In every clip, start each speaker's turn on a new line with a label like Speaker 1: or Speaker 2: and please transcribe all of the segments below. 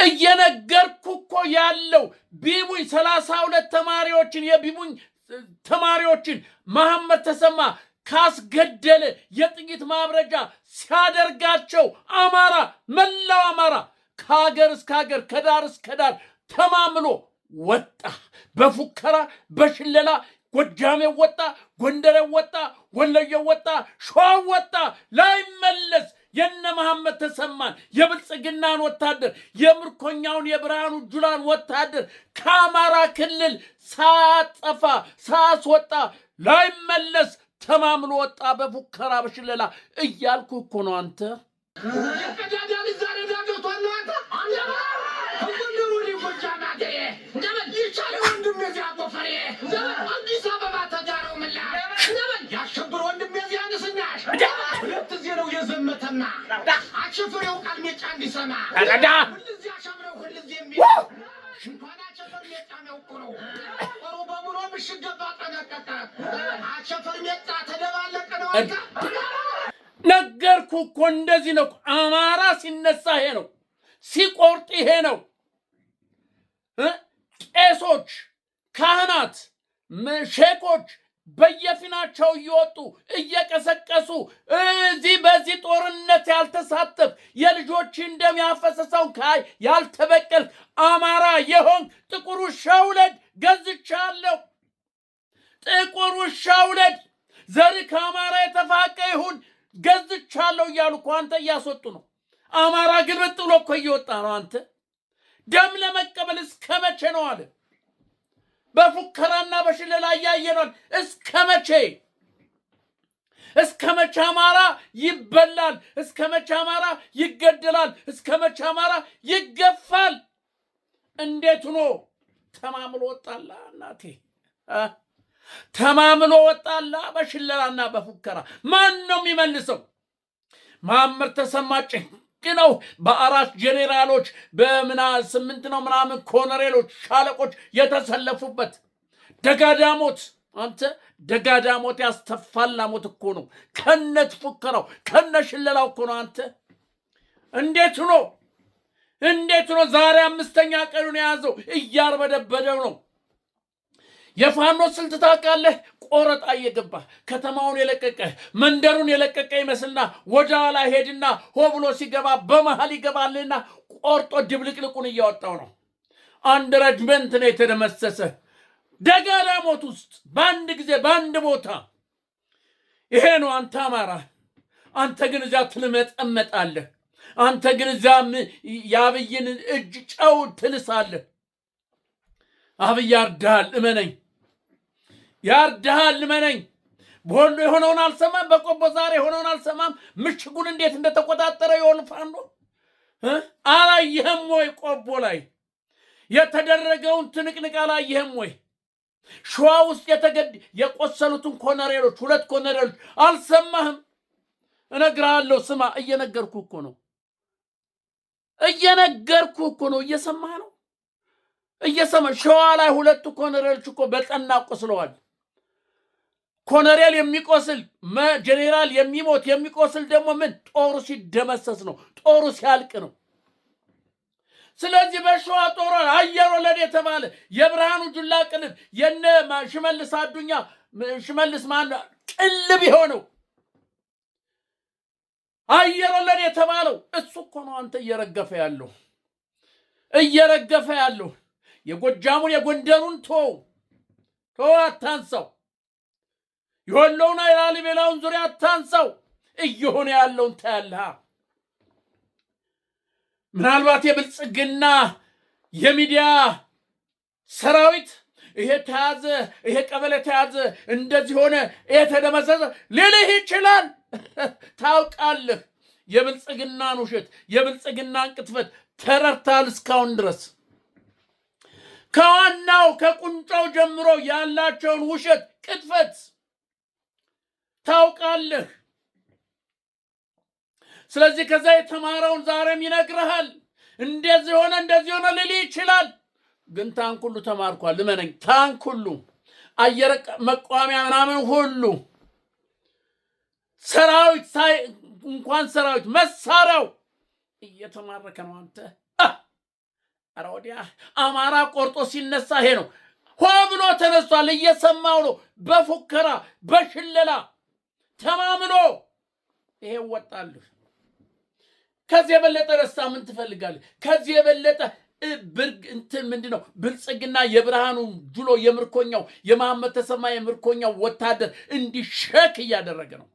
Speaker 1: እየነገርኩ እኮ ያለው ቢቡኝ 32 ተማሪዎችን የቢቡኝ ተማሪዎችን መሐመድ ተሰማ ካስገደለ የጥይት ማብረጃ ሲያደርጋቸው አማራ መላው አማራ ከሀገር እስከ ሀገር ከዳር እስከ ዳር ተማምሎ ወጣ። በፉከራ በሽለላ ጎጃሜ ወጣ፣ ጎንደሬ ወጣ፣ ወለየ ወጣ፣ ሸዋ ወጣ። ላይመለስ የነ መሐመድ ተሰማን የብልጽግናን ወታደር የምርኮኛውን የብርሃኑ ጁላን ወታደር ከአማራ ክልል ሳያጠፋ ሳያስወጣ ላይመለስ ተማምሎ ወጣ። በፉከራ በሽለላ እያልኩ እኮ ነው አንተ ነገርኩ እኮ እንደዚህ ነው። አማራ ሲነሳ ይሄ ነው፣ ሲቆርጥ ይሄ ነው። ቄሶች፣ ካህናት፣ ሼኮች በየፊናቸው እየወጡ እየቀሰቀሱ እዚህ በዚህ ጦርነት ያልተሳተፍ የልጆችን ደም ያፈሰሰውን ካይ ያልተበቀል አማራ የሆን ጥቁር ውሻ ውለድ ገዝቻለሁ፣ ጥቁር ውሻ ውለድ፣ ዘር ከአማራ የተፋቀ ይሁን ገዝቻለሁ እያሉ እኮ አንተ እያስወጡ ነው። አማራ ግልብጥ ብሎ እኮ እየወጣ ነው። አንተ ደም ለመቀበል እስከ መቼ ነው አለ? በፉከራና በሽለላ እያየነው እስከ መቼ? እስከ መቼ አማራ ይበላል? እስከ መቼ አማራ ይገደላል? እስከ መቼ አማራ ይገፋል? እንዴት ሆኖ ተማምሎ ወጣላ? እናቴ ተማምሎ ወጣላ በሽለላና በፉከራ። ማን ነው የሚመልሰው? መሐመድ ተሰማ ጭንቅ ነው። በአራት ጄኔራሎች በምና 8 ነው ምናምን ኮሎኔሎች ሻለቆች የተሰለፉበት ደጋዳሞት። አንተ ደጋዳሞት ያስተፋላ ሞት እኮ ነው። ከነት ፉከራው ከነሽለላው እኮ ነው። አንተ እንዴት ነው ዛሬ 5ኛ ቀኑን የያዘው እያርበደበደው ነው። የፋኖ ስልት ታውቃለህ? ቆረጣ እየገባ ከተማውን የለቀቀ መንደሩን የለቀቀ ይመስልና ወደ ኋላ ሄድና ሆ ብሎ ሲገባ በመሃል ይገባልና ቆርጦ ድብልቅልቁን እያወጣው ነው። አንድ ረጅመንት ነው የተደመሰሰ ደጋዳሞት ውስጥ በአንድ ጊዜ በአንድ ቦታ። ይሄ ነው አንተ አማራ። አንተ ግን እዚያ ትልመጠመጣለህ። አንተ ግን እዚያ የአብይን እጅ ጨው ትልሳለህ። አብይ ያርዳሃል፣ እመነኝ፣ ያርዳሃል፣ እመነኝ። በወሎ የሆነውን አልሰማም? በቆቦ ዛሬ የሆነውን አልሰማም? ምሽጉን እንዴት እንደተቆጣጠረ የሆነ ፋኖ አላየህም ወይ? ቆቦ ላይ የተደረገውን ትንቅንቅ አላየህም ወይ? ሸዋ ውስጥ የቆሰሉትን ኮሎኔሎች 2 ኮሎኔሎች አልሰማህም? እነግርሃለሁ፣ ስማ። እየነገርኩ እኮ ነው። እየሰማህ ነው? ሸዋ ላይ 2 ኮሎኔሎች እኮ በጠና ቆስለዋል። ኮሎኔል የሚቆስል ጄኔራል የሚሞት የሚቆስል ደግሞ ምን ጦሩ ሲደመሰስ ነው፣ ጦሩ ሲያልቅ ነው። ስለዚህ በሸዋ ጦር አየር ወለድ የተባለ የብርሃኑ ጁላ ቅልብ የነ ሽመልስ አዱኛ ሽመልስ ማን ቅልብ የሆነው አየር ወለድ የተባለው እሱ እኮ ነው። አንተ እየረገፈ ያለው የጎጃሙን የጎንደሩን ተው አታንሳው። የወሎውና የላሊበላውን ዙሪያ አታንሳው። እየሆነ ያለውን ታያለህ። ምናልባት የብልጽግና የሚዲያ ሰራዊት ይሄ ተያዘ፣ ይሄ ቀበሌ ተያዘ፣ እንደዚህ ሆነ፣ ይሄ ተደመሰሰ ሊልህ ይችላል። ታውቃለህ፣ የብልጽግናን ውሸት የብልጽግናን ቅጥፈት ተረድተሃል እስካሁን ድረስ። ከዋናው ከቁንጫው ጀምሮ ያላቸውን ውሸት ቅጥፈት ታውቃለህ። ስለዚህ ከዛ የተማረውን ዛሬም ይነግርሃል። እንደዚህ ሆነ ሊል ይችላል። ግን ታንክ ሁሉ ተማርኳል፣ እመነኝ። ታንክ ሁሉ፣ አየር መቋሚያ ምናምን ሁሉ ሰራዊት እንኳን ሰራዊት መሳሪያው እየተማረከ ነው። አንተ ኧረ ወዲያ አማራ ቆርጦ ሲነሳ ይሄ ነው። ሆ ብሎ ተነስቷል። እየሰማው ነው። በፉከራ በሽለላ ተማምሎ ይሄ ወጣልህ። ከዚህ የበለጠ ደስታ ምን ትፈልጋለህ? ከዚህ የበለጠ ምንድነው? ብልጽግና የብርሃኑ ጁሎ የምርኮኛው የመሐመድ ተሰማ የምርኮኛው ወታደር እንዲሸክ እያደረገ ነው።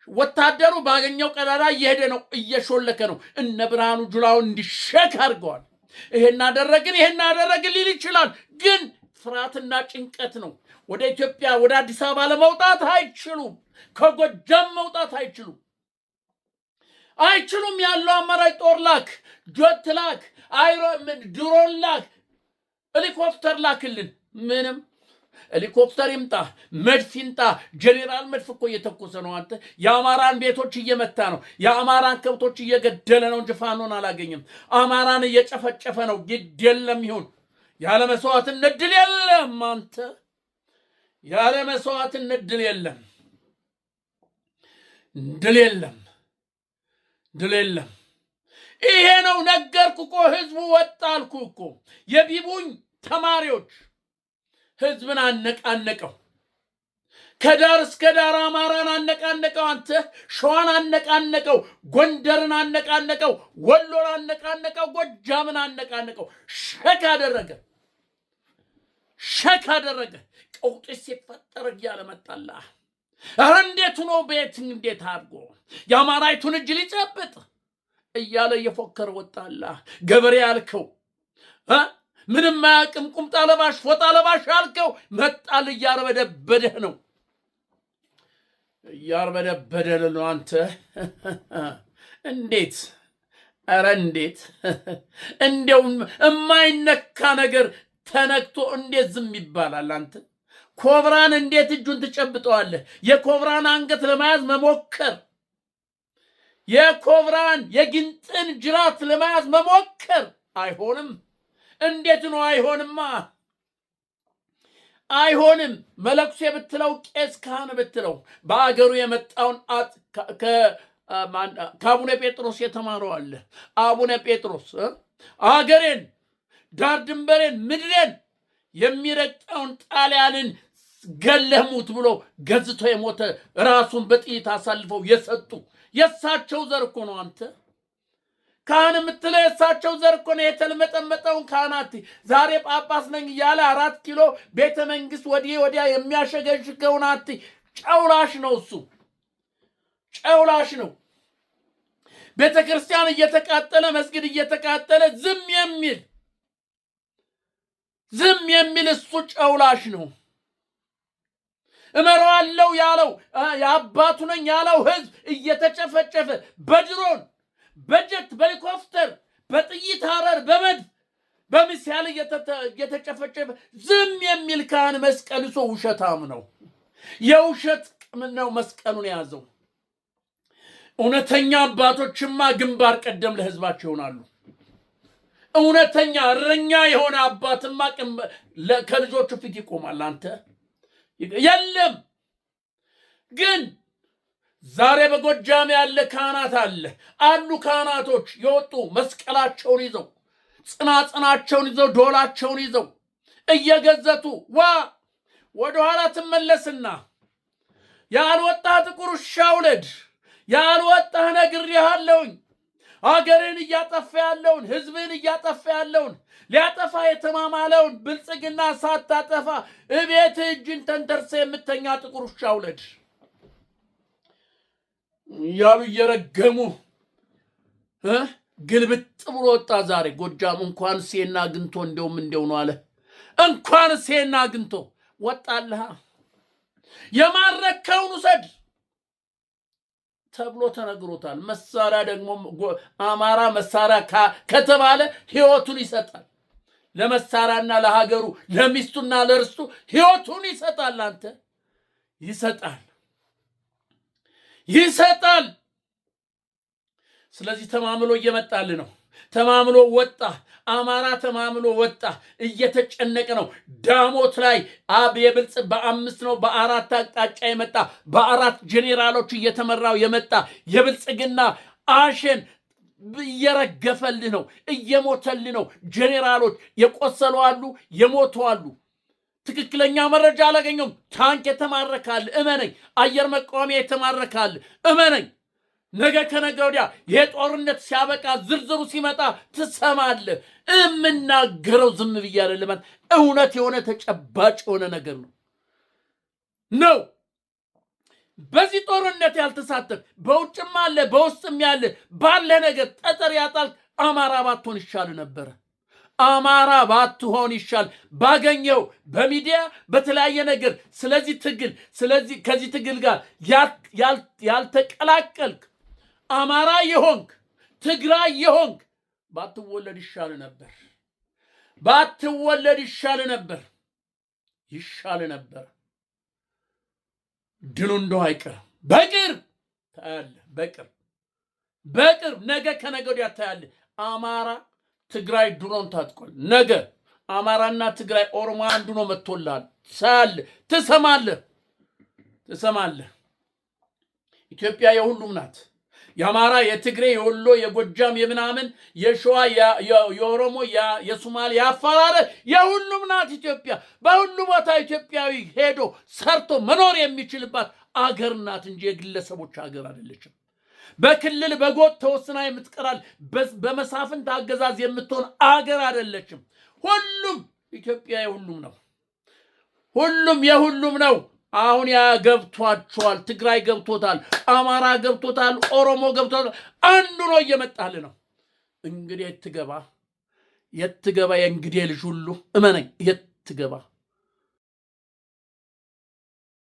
Speaker 1: ወታደሩ ባገኘው ቀዳዳ እየሄደ ነው፣ እየሾለከ ነው። እነ ብርሃኑ ጁላውን እንዲሸክ አድርገዋል። ይሄን አደረግን ሊል ይችላል፣ ግን ፍርሃትና ጭንቀት ነው። ወደ ኢትዮጵያ ወደ አዲስ አበባ ለመውጣት አይችሉም። ከጎጃም መውጣት አይችሉም። ያለው አማራጭ ጦር ላክ፣ ጆት ላክ፣ ድሮን ላክ፣ ሄሊኮፕተር ላክልን። ምንም ሄሊኮፕተር ይምጣ፣ መድፍ ይምጣ። ጄኔራል መድፍ እኮ እየተኮሰ ነው። አንተ የአማራን ቤቶች እየመታ ነው። የአማራን ከብቶች እየገደለ ነው እንጂ ፋኖን አላገኘም። አማራን እየጨፈጨፈ ነው። ግድ የለም ይሁን። ያለ መስዋዕትነት ድል የለም። አንተ ያለ መስዋዕትነት ድል የለም። ይሄ ነው ነገርኩ እኮ። ህዝቡ ወጣልኩ እኮ። የቢቡኝ ተማሪዎች ህዝብን አነቃነቀው። ከዳር እስከ ዳር አማራን አነቃነቀው። አንተ ሸዋን አነቃነቀው፣ ጎንደርን አነቃነቀው፣ ወሎን አነቃነቀው፣ ጎጃምን አነቃነቀው። ሸክ አደረገ። ቀውጢ ሲፈጠር እያለ መጣላ። ኧረ እንዴት ነው ቤት እንዴት አድርጎ የአማራይቱን እጅ ሊጨብጥ እያለ እየፎከረ ወጣላ። ገበሬ ያልከው ምንም አያውቅም፣ ቁምጣ ለባሽ ፎጣ ለባሽ ያልከው መጣል። እያርበደበደህ ነው። አንተ እንዴት ኧረ እንዴት እንደው የማይነካ ነገር ተነክቶ እንዴት ዝም ይባላል? አንተ ኮብራን እንዴት እጁን ትጨብጠዋለህ? የኮብራን አንገት ለመያዝ መሞከር፣ የኮብራን የግንጥን ጅራት ለመያዝ መሞከር አይሆንም። እንዴት ነው? አይሆንም። መለኩሴ ብትለው፣ ቄስ ካህን ብትለው፣ በአገሩ የመጣውን ከአቡነ ጴጥሮስ የተማረው አለ። አቡነ ጴጥሮስ አገሬን ዳር ድንበሬን ምድሬን የሚረግጠውን ጣሊያንን ገለሙት ብሎ ገዝቶ የሞተ ራሱን በጥይት አሳልፈው የሰጡ የሳቸው ዘር እኮ ነው። አንተ ካህን የምትለው የሳቸው ዘር እኮ ነው። የተልመጠመጠውን ካህናት ዛሬ ጳጳስ ነኝ እያለ 4 ኪሎ ቤተ መንግስት ወዲያ የሚያሸገሽገውን ጨውላሽ ነው። እሱ ጨውላሽ ነው። ቤተ ክርስቲያን እየተቃጠለ መስጊድ እየተቃጠለ ዝም የሚል እሱ ጨውላሽ ነው። እመራዋለሁ ያለው የአባቱ ነኝ ያለው ህዝብ እየተጨፈጨፈ በድሮን በጀት በሄሊኮፕተር በጥይት አረር በመድፍ በሚሳኤል እየተጨፈጨፈ ዝም የሚል ካህን መስቀል ይዞ ውሸታም ነው። የውሸት ነው መስቀሉን የያዘው። እውነተኛ አባቶችማ ግንባር ቀደም ለህዝባቸው ይሆናሉ። እውነተኛ እረኛ የሆነ አባትማ ከልጆቹ ፊት ይቆማል። አንተ የለም። ግን ዛሬ በጎጃም ያለ ካህናት አሉ ካህናቶች የወጡ መስቀላቸውን ይዘው ጽናጽናቸውን ይዘው ዶላቸውን ይዘው እየገዘቱ ወደኋላ ትመለስና ያልወጣህ ጥቁር ውሻ ውለድ፣ ያልወጣህ ነግሬሃለሁኝ፣ አገርን እያጠፋ ያለውን ህዝብን እያጠፋ ያለውን ሊያጠፋ የተማማለውን ብልጽግና ሳታጠፋ እቤት እጅን ተንተርሰ የምተኛ ጥቁር ውሻ ውለድ እያሉ እየረገሙ ግልብጥ ብሎ ወጣ። ዛሬ ጎጃም እንኳን ሴና ግንቶ እንደው ነው አለ። እንኳን ሴና ግንቶ ወጣልሃ። የማረከውን ውሰድ ተብሎ ተነግሮታል። መሳሪያ ደግሞ አማራ መሳሪያ ከተባለ ህይወቱን ይሰጣል። ለመሳሪያና ለሀገሩ ለሚስቱና ለርስቱ ህይወቱን ይሰጣል። አንተ ይሰጣል። ስለዚህ ተማምሎ እየመጣል ነው። ተማምሎ ወጣ። አማራ ተማምሎ ወጣ። እየተጨነቀ ነው። ዳሞት ላይ የብልጽ በ5 ነው በ4 አቅጣጫ የመጣ በ4 ጄኔራሎች እየተመራው የመጣ የብልጽግና አሸን እየረገፈልህ ነው፣ እየሞተልህ ነው። ጄኔራሎች የቆሰሉ አሉ፣ የሞቱ አሉ። ትክክለኛ መረጃ አላገኘም። ታንክ የተማረካል፣ እመነኝ። አየር መቃወሚያ የተማረካል፣ እመነኝ። ነገ ከነገ ወዲያ የጦርነት ሲያበቃ ዝርዝሩ ሲመጣ ትሰማለህ። የምናገረው ዝም ብዬ አይደለም፣ እውነት የሆነ ተጨባጭ የሆነ ነገር ነው። በዚህ ጦርነት ያልተሳተፍ በውጭም አለ በውስጥም ያለ ባለ ነገር ጠጠር ያጣል። አማራ ባትሆን ይሻል ነበረ። አማራ ባትሆን ይሻል። ባገኘው በሚዲያ በተለያየ ነገር ስለዚህ ትግል ከዚህ ትግል ጋር ያልተቀላቀልክ አማራ የሆንክ ትግራይ የሆንክ ባትወለድ ይሻል ነበር። ባትወለድ ይሻል ነበር። ድሉ እንደው አይቀርም። በቅርብ ታያለህ። በቅርብ ነገ ከነገ ወዲያ ታያለህ። አማራ ትግራይ ድሮን ታጥቋል። ነገ አማራና ትግራይ ኦሮሞ አንዱ ነው መጥቶልሃል። ሳያለህ ትሰማለህ። ኢትዮጵያ የሁሉም ናት። የአማራ፣ የትግሬ፣ የወሎ፣ የጎጃም፣ የምናምን፣ የሸዋ፣ የኦሮሞ፣ የሶማሌ፣ የአፋር የሁሉም ናት ኢትዮጵያ። በሁሉ ቦታ ኢትዮጵያዊ ሄዶ ሰርቶ መኖር የሚችልባት አገር ናት እንጂ የግለሰቦች አገር አይደለችም። በክልል በጎጥ ተወስና የምትቀራል በመሳፍንት አገዛዝ የምትሆን አገር አይደለችም። ሁሉም ኢትዮጵያ የሁሉም ነው። ሁሉም የሁሉም ነው። አሁን ያ ገብቷቸዋል። ትግራይ ገብቶታል፣ አማራ ገብቶታል፣ ኦሮሞ ገብቶታል። አንዱ ነው እየመጣል ነው። እንግዲህ የትገባ የእንግዲህ ልጅ ሁሉ እመነኝ የትገባ